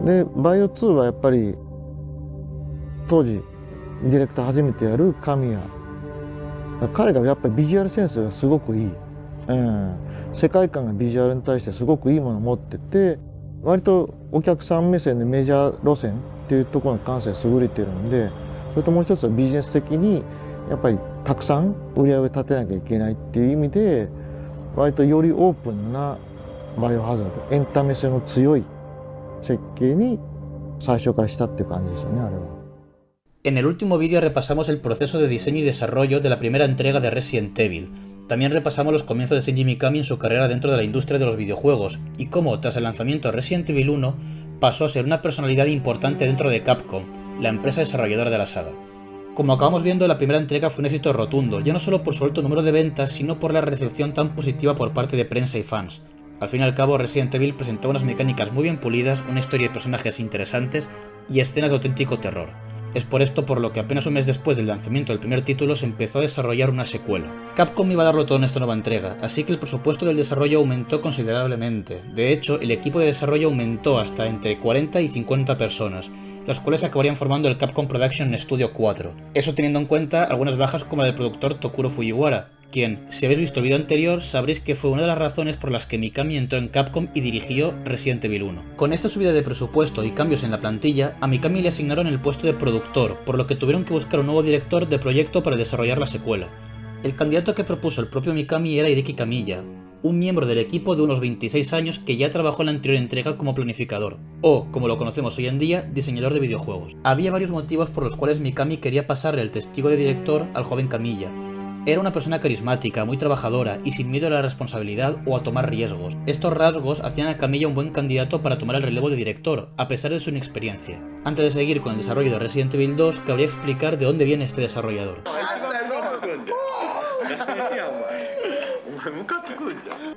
で、バイオ2はやっぱり当時ディレクター初めてやる神谷、彼がやっぱりビジュアルセンスがすごくいい、世界観がビジュアルに対してすごくいいものを持ってて、割とお客さん目線でメジャー路線っていうところの感性が優れてるんで、それともう一つはビジネス的にやっぱりたくさん売り上げを立てなきゃいけないっていう意味で、割とよりオープンなバイオハザード、エンタメ性の強い設計に最初からしたっていう感じですよね、あれは。En el último vídeo repasamos el proceso de diseño y desarrollo de la primera entrega de Resident Evil. También repasamos los comienzos de Shinji Mikami en su carrera dentro de la industria de los videojuegos, y cómo, tras el lanzamiento de Resident Evil 1, pasó a ser una personalidad importante dentro de Capcom, la empresa desarrolladora de la saga. Como acabamos viendo, la primera entrega fue un éxito rotundo, ya no solo por su alto número de ventas, sino por la recepción tan positiva por parte de prensa y fans. Al fin y al cabo, Resident Evil presentaba unas mecánicas muy bien pulidas, una historia de personajes interesantes y escenas de auténtico terror. Es por esto por lo que apenas un mes después del lanzamiento del primer título se empezó a desarrollar una secuela. Capcom iba a darlo todo en esta nueva entrega, así que el presupuesto del desarrollo aumentó considerablemente. De hecho, el equipo de desarrollo aumentó hasta entre 40 y 50 personas, las cuales acabarían formando el Capcom Production Studio 4. Eso teniendo en cuenta algunas bajas como la del productor Tokuro Fujiwara, quien, si habéis visto el vídeo anterior, sabréis que fue una de las razones por las que Mikami entró en Capcom y dirigió Resident Evil 1. Con esta subida de presupuesto y cambios en la plantilla, a Mikami le asignaron el puesto de productor, por lo que tuvieron que buscar un nuevo director de proyecto para desarrollar la secuela. El candidato que propuso el propio Mikami era Hideki Kamiya, un miembro del equipo de unos 26 años que ya trabajó en la anterior entrega como planificador, o, como lo conocemos hoy en día, diseñador de videojuegos. Había varios motivos por los cuales Mikami quería pasarle el testigo de director al joven Kamiya. Era una persona carismática, muy trabajadora y sin miedo a la responsabilidad o a tomar riesgos. Estos rasgos hacían a Kamiya un buen candidato para tomar el relevo de director, a pesar de su inexperiencia. Antes de seguir con el desarrollo de Resident Evil 2, cabría explicar de dónde viene este desarrollador.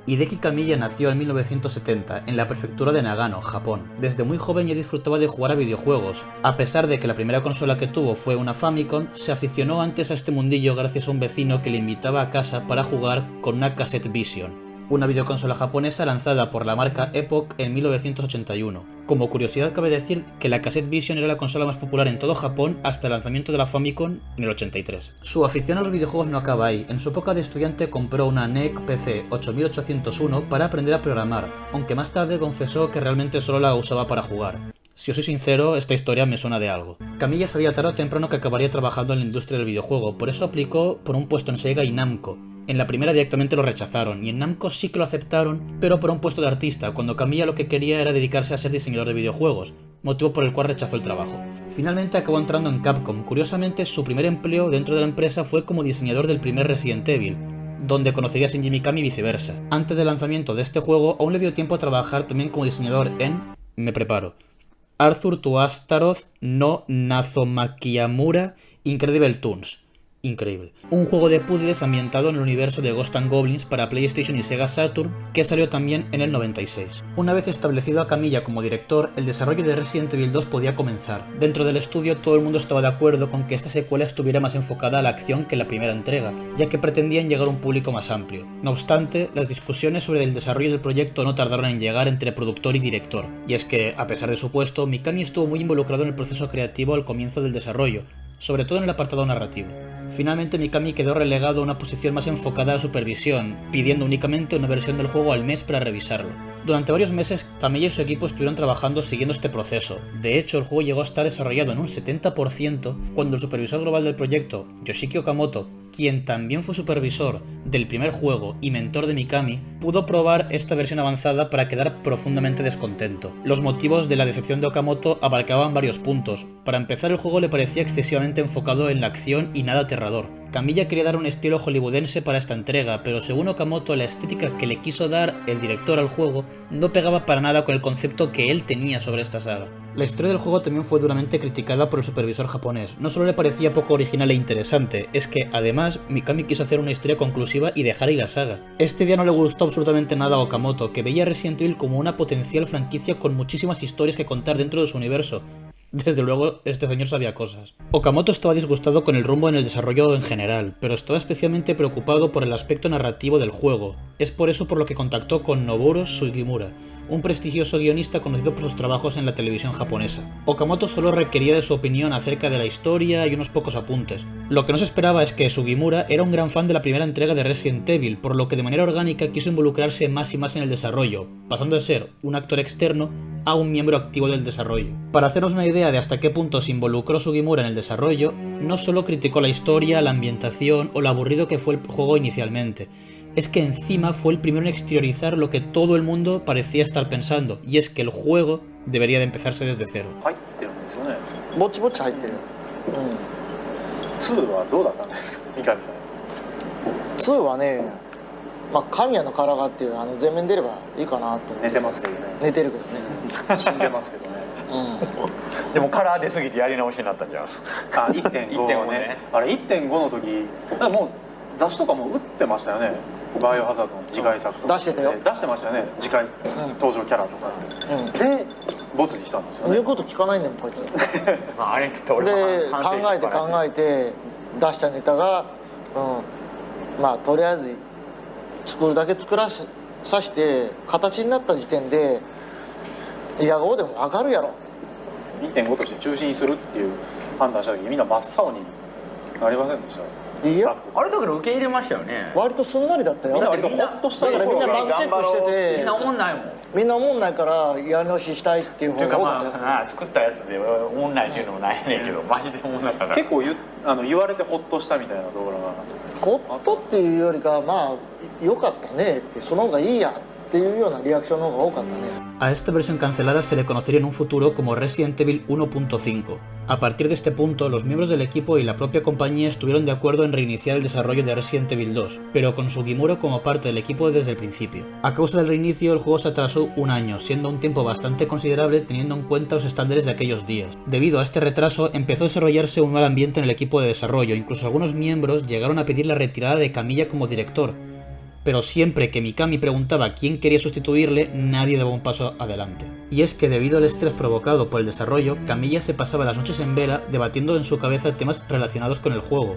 Hideki Kamiya nació en 1970 en la prefectura de Nagano, Japón. Desde muy joven ya disfrutaba de jugar a videojuegos. A pesar de que la primera consola que tuvo fue una Famicom, se aficionó antes a este mundillo gracias a un vecino que le invitaba a casa para jugar con una Cassette Vision, una videoconsola japonesa lanzada por la marca Epoch en 1981. Como curiosidad cabe decir que la Cassette Vision era la consola más popular en todo Japón hasta el lanzamiento de la Famicom en el 83. Su afición a los videojuegos no acaba ahí. En su época de estudiante compró una NEC PC 8801 para aprender a programar, aunque más tarde confesó que realmente solo la usaba para jugar. Si os soy sincero, esta historia me suena de algo. Kamiya sabía tarde o temprano que acabaría trabajando en la industria del videojuego, por eso aplicó por un puesto en Sega y Namco. En la primera directamente lo rechazaron, y en Namco sí que lo aceptaron, pero por un puesto de artista, cuando Kamiya lo que quería era dedicarse a ser diseñador de videojuegos, motivo por el cual rechazó el trabajo. Finalmente acabó entrando en Capcom. Curiosamente, su primer empleo dentro de la empresa fue como diseñador del primer Resident Evil, donde conocería a Shinji Mikami y viceversa. Antes del lanzamiento de este juego, aún le dio tiempo a trabajar también como diseñador en... me preparo. Arthur to Astaroth no Nazomakiyamura Incredible Toons. Increíble. Un juego de puzzles ambientado en el universo de Ghosts and Goblins para PlayStation y Sega Saturn, que salió también en el 96. Una vez establecido a Kamiya como director, el desarrollo de Resident Evil 2 podía comenzar. Dentro del estudio todo el mundo estaba de acuerdo con que esta secuela estuviera más enfocada a la acción que la primera entrega, ya que pretendían llegar a un público más amplio. No obstante, las discusiones sobre el desarrollo del proyecto no tardaron en llegar entre productor y director, y es que, a pesar de su puesto, Mikami estuvo muy involucrado en el proceso creativo al comienzo del desarrollo, sobre todo en el apartado narrativo. Finalmente Mikami quedó relegado a una posición más enfocada a la supervisión, pidiendo únicamente una versión del juego al mes para revisarlo. Durante varios meses, Kamiya y su equipo estuvieron trabajando siguiendo este proceso. De hecho, el juego llegó a estar desarrollado en un 70% cuando el supervisor global del proyecto, Yoshiki Okamoto, quien también fue supervisor del primer juego y mentor de Mikami, pudo probar esta versión avanzada para quedar profundamente descontento. Los motivos de la decepción de Okamoto abarcaban varios puntos. Para empezar, el juego le parecía excesivamente enfocado en la acción y nada aterrador. Kamiya quería dar un estilo hollywoodense para esta entrega, pero según Okamoto, la estética que le quiso dar el director al juego no pegaba para nada con el concepto que él tenía sobre esta saga. La historia del juego también fue duramente criticada por el supervisor japonés. No solo le parecía poco original e interesante, es que además Mikami quiso hacer una historia conclusiva y dejar ahí la saga. Este día no le gustó absolutamente nada a Okamoto, que veía Resident Evil como una potencial franquicia con muchísimas historias que contar dentro de su universo, Desde luego, este señor sabía cosas. Okamoto estaba disgustado con el rumbo en el desarrollo en general, pero estaba especialmente preocupado por el aspecto narrativo del juego. Es por eso por lo que contactó con Noboru Sugimura, un prestigioso guionista conocido por sus trabajos en la televisión japonesa. Okamoto solo requería de su opinión acerca de la historia y unos pocos apuntes. Lo que no se esperaba es que Sugimura era un gran fan de la primera entrega de Resident Evil, por lo que de manera orgánica quiso involucrarse más y más en el desarrollo, pasando de ser un actor externo a un miembro activo del desarrollo. Para hacernos una idea de hasta qué punto se involucró Sugimura en el desarrollo, no solo criticó la historia, la ambientación o lo aburrido que fue el juego inicialmente, es que encima fue el primero en exteriorizar lo que todo el mundo parecía estar pensando, y es que el juego debería de empezarse desde cero. ぼちぼち入ってる。2はどうだったんですか、三上さん。2はね、まあ神谷の体がっていう前面出ればいいかなと思って。寝てますけどね。寝てるけどね。死んでますけどね。でもカラー出過ぎてやり直しになったんじゃん。あ、1.5 ね。あれ 1.5 の時、だからもう雑誌とかも打ってましたよね。バイオハザードの次回作とか出してたよ。出してましたよね。次回登場キャラとか。でボツにしたんですよね。言うこと聞かないんだよこいつ。まああれきっと俺でも考えて考えて出したネタが、まあとりあえず作るだけ作らさして形になった時点でいや5でも分かるやろ。1.5 として中止にするっていう判断した時みんな真っ青になりませんでした。いやあれだけど受け入れましたよね。割とすんなりだったよ。みんな割とホッとしただからみんなバックチェックしててみんな思んないもん。みんな思んないからやり直ししたいっていう方っていうかが多かったよ。まあ作ったやつで思んないっていうのもないねんけど、マジで思んなかった。結構言われてホッとしたみたいなところが。ホットっていうよりかまあ良かったねってその方がいいやっていうようなリアクションの方が多かったね。A esta versión cancelada se le conocería en un futuro como Resident Evil 1.5. A partir de este punto, los miembros del equipo y la propia compañía estuvieron de acuerdo en reiniciar el desarrollo de Resident Evil 2, pero con Sugimura como parte del equipo desde el principio. A causa del reinicio, el juego se atrasó un año, siendo un tiempo bastante considerable teniendo en cuenta los estándares de aquellos días. Debido a este retraso, empezó a desarrollarse un mal ambiente en el equipo de desarrollo, incluso algunos miembros llegaron a pedir la retirada de Kamiya como director, pero siempre que Mikami preguntaba quién quería sustituirle, nadie daba un paso adelante. Y es que debido al estrés provocado por el desarrollo, Kamiya se pasaba las noches en vela debatiendo en su cabeza temas relacionados con el juego,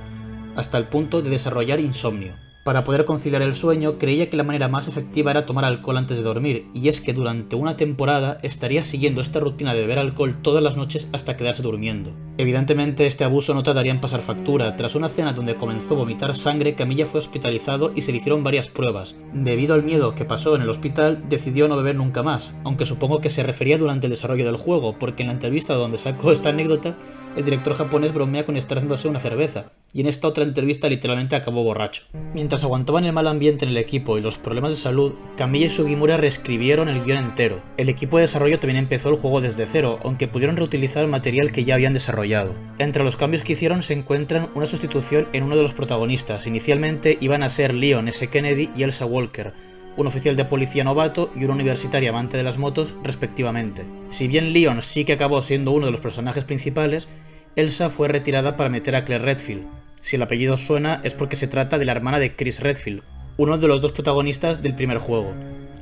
hasta el punto de desarrollar insomnio. Para poder conciliar el sueño, creía que la manera más efectiva era tomar alcohol antes de dormir, y es que durante una temporada estaría siguiendo esta rutina de beber alcohol todas las noches hasta quedarse durmiendo. Evidentemente este abuso no tardaría en pasar factura. Tras una cena donde comenzó a vomitar sangre, Kamiya fue hospitalizado y se le hicieron varias pruebas. Debido al miedo que pasó en el hospital, decidió no beber nunca más, aunque supongo que se refería durante el desarrollo del juego, porque en la entrevista donde sacó esta anécdota, el director japonés bromea con estar haciéndose una cerveza, y en esta otra entrevista literalmente acabó borracho. Mientras aguantaban el mal ambiente en el equipo y los problemas de salud, Kamiya y Sugimura reescribieron el guión entero. El equipo de desarrollo también empezó el juego desde cero, aunque pudieron reutilizar material que ya habían desarrollado. Entre los cambios que hicieron se encuentran una sustitución en uno de los protagonistas. Inicialmente iban a ser Leon S. Kennedy y Elsa Walker, un oficial de policía novato y una universitaria amante de las motos, respectivamente. Si bien Leon sí que acabó siendo uno de los personajes principales, Elsa fue retirada para meter a Claire Redfield. Si el apellido suena es porque se trata de la hermana de Chris Redfield, uno de los dos protagonistas del primer juego.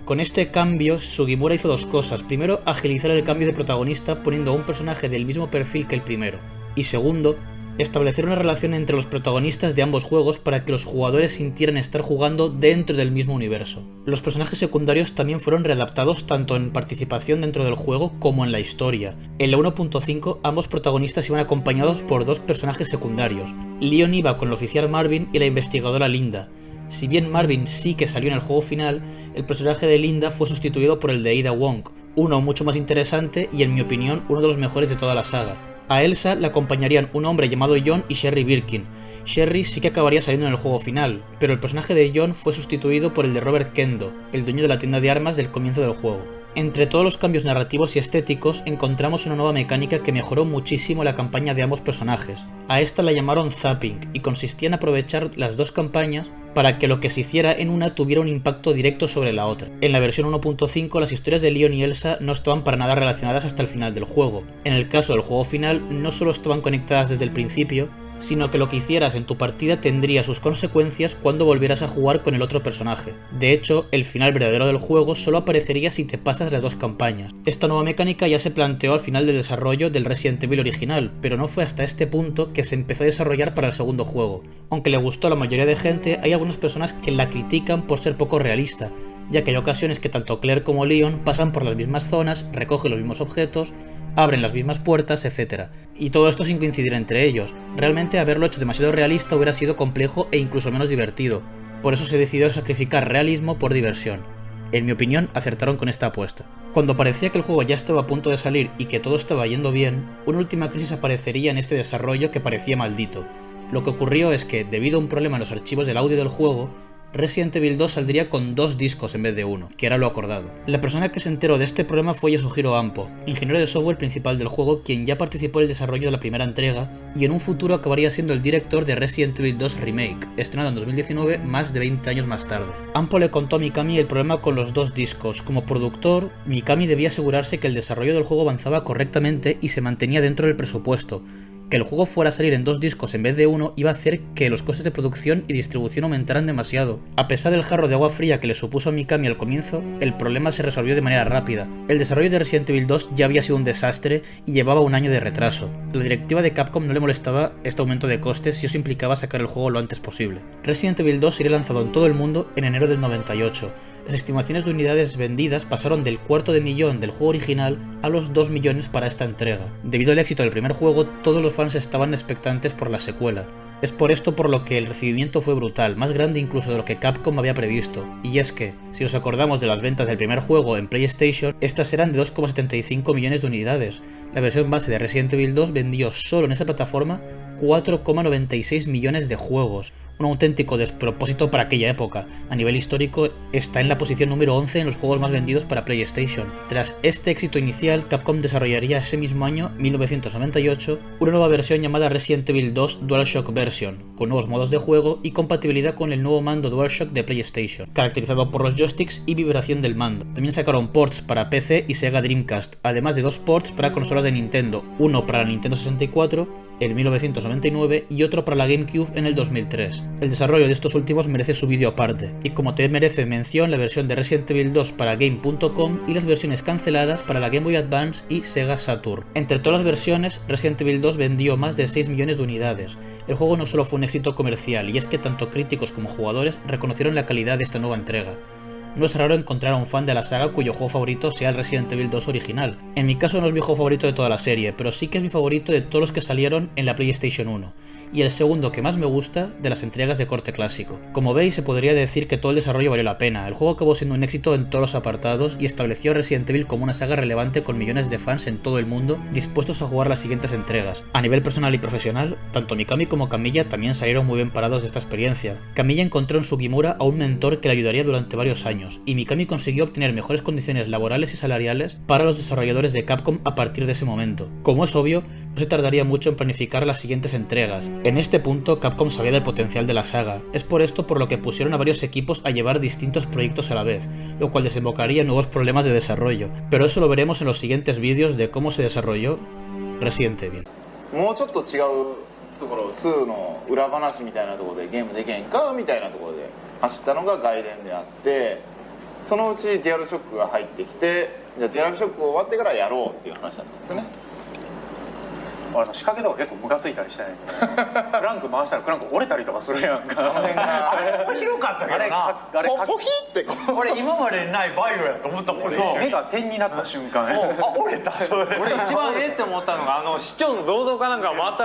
Con este cambio, Sugimura hizo dos cosas. Primero, agilizar el cambio de protagonista poniendo a un personaje del mismo perfil que el primero. Y segundo, establecer una relación entre los protagonistas de ambos juegos para que los jugadores sintieran estar jugando dentro del mismo universo. Los personajes secundarios también fueron readaptados tanto en participación dentro del juego como en la historia. En la 1.5 ambos protagonistas iban acompañados por dos personajes secundarios. Leon iba con el oficial Marvin y la investigadora Linda. Si bien Marvin sí que salió en el juego final, el personaje de Linda fue sustituido por el de Ada Wong, uno mucho más interesante y en mi opinión uno de los mejores de toda la saga. A Elsa la acompañarían un hombre llamado John y Sherry Birkin. Sherry sí que acabaría saliendo en el juego final, pero el personaje de John fue sustituido por el de Robert Kendo, el dueño de la tienda de armas del comienzo del juego. Entre todos los cambios narrativos y estéticos encontramos una nueva mecánica que mejoró muchísimo la campaña de ambos personajes. A esta la llamaron zapping y consistía en aprovechar las dos campañas para que lo que se hiciera en una tuviera un impacto directo sobre la otra. En la versión 1.5 las historias de Leon y Elsa no estaban para nada relacionadas hasta el final del juego. En el caso del juego final no solo estaban conectadas desde el principio, sino que lo que hicieras en tu partida tendría sus consecuencias cuando volvieras a jugar con el otro personaje. De hecho, el final verdadero del juego solo aparecería si te pasas las dos campañas. Esta nueva mecánica ya se planteó al final del desarrollo del Resident Evil original, pero no fue hasta este punto que se empezó a desarrollar para el segundo juego. Aunque le gustó a la mayoría de gente, hay algunas personas que la critican por ser poco realista, ya que hay ocasiones que tanto Claire como Leon pasan por las mismas zonas, recogen los mismos objetos, abren las mismas puertas, etc. Y todo esto sin coincidir entre ellos. Realmente haberlo hecho demasiado realista hubiera sido complejo e incluso menos divertido. Por eso se decidió sacrificar realismo por diversión. En mi opinión, acertaron con esta apuesta. Cuando parecía que el juego ya estaba a punto de salir y que todo estaba yendo bien, una última crisis aparecería en este desarrollo que parecía maldito. Lo que ocurrió es que, debido a un problema en los archivos del audio del juego, Resident Evil 2 saldría con 2 discos en vez de 1, que era lo acordado. La persona que se enteró de este problema fue Yasuhiro Ampo, ingeniero de software principal del juego, quien ya participó en el desarrollo de la primera entrega y en un futuro acabaría siendo el director de Resident Evil 2 Remake, estrenado en 2019 más de 20 años más tarde. Ampo le contó a Mikami el problema con los 2 discos. Como productor, Mikami debía asegurarse que el desarrollo del juego avanzaba correctamente y se mantenía dentro del presupuesto. Que el juego fuera a salir en 2 discos en vez de 1 iba a hacer que los costes de producción y distribución aumentaran demasiado. A pesar del jarro de agua fría que le supuso a Mikami al comienzo, el problema se resolvió de manera rápida. El desarrollo de Resident Evil 2 ya había sido un desastre y llevaba 1 año de retraso. La directiva de Capcom no le molestaba este aumento de costes si eso implicaba sacar el juego lo antes posible. Resident Evil 2 sería lanzado en todo el mundo en enero del 98. Las estimaciones de unidades vendidas pasaron del $250,000 del juego original a los 2 millones para esta entrega. Debido al éxito del primer juego, todos los fans estaban expectantes por la secuela. Es por esto por lo que el recibimiento fue brutal, más grande incluso de lo que Capcom había previsto. Y es que, si nos acordamos de las ventas del primer juego en PlayStation, estas eran de 2,75 millones de unidades. La versión base de Resident Evil 2 vendió solo en esa plataforma 4,96 millones de juegos. Un auténtico despropósito para aquella época. A nivel histórico, está en la posición número 11 en los juegos más vendidos para PlayStation. Tras este éxito inicial, Capcom desarrollaría ese mismo año, 1998, una nueva versión llamada Resident Evil 2 DualShock Version, con nuevos modos de juego y compatibilidad con el nuevo mando DualShock de PlayStation, caracterizado por los joysticks y vibración del mando. También sacaron ports para PC y Sega Dreamcast, además de 2 ports para consolas de Nintendo, uno para la Nintendo 64 en 1999 y otro para la GameCube en el 2003. El desarrollo de estos últimos merece su vídeo aparte, y como te merece mención la versión de Resident Evil 2 para Game.com y las versiones canceladas para la Game Boy Advance y Sega Saturn. Entre todas las versiones, Resident Evil 2 vendió más de 6 millones de unidades. El juego no solo fue un éxito comercial, y es que tanto críticos como jugadores reconocieron la calidad de esta nueva entrega. No es raro encontrar a un fan de la saga cuyo juego favorito sea el Resident Evil 2 original. En mi caso no es mi juego favorito de toda la serie, pero sí que es mi favorito de todos los que salieron en la PlayStation 1, y el segundo que más me gusta de las entregas de corte clásico. Como veis, se podría decir que todo el desarrollo valió la pena. El juego acabó siendo un éxito en todos los apartados y estableció a Resident Evil como una saga relevante con millones de fans en todo el mundo dispuestos a jugar las siguientes entregas. A nivel personal y profesional, tanto Mikami como Kamiya también salieron muy bien parados de esta experiencia. Kamiya encontró en Sugimura a un mentor que le ayudaría durante varios años, y Mikami consiguió obtener mejores condiciones laborales y salariales para los desarrolladores de Capcom a partir de ese momento. Como es obvio, no se tardaría mucho en planificar las siguientes entregas. En este punto, Capcom sabía del potencial de la saga. Es por esto por lo que pusieron a varios equipos a llevar distintos proyectos a la vez, lo cual desembocaría en nuevos problemas de desarrollo. Pero eso lo veremos en los siguientes vídeos de cómo se desarrolló Resident Evil. もうちょっと違うところ2の裏話みたいなところでゲームできへんかみたいなところで走ったのが外伝であって、そのうちデュアルショックが入ってきて、じゃあデュアルショック終わってからやろうっていう話だったんですよね。仕掛けとか結構ムカついたりしてねクランク回したらクランク折れたりとかするやんかあの辺があれ面白かったけどな、あれポキって俺今までにないバイオやと思ったもんね。目が点になった瞬間あ折れた。俺一番って思ったのが市長の銅像かなんか回った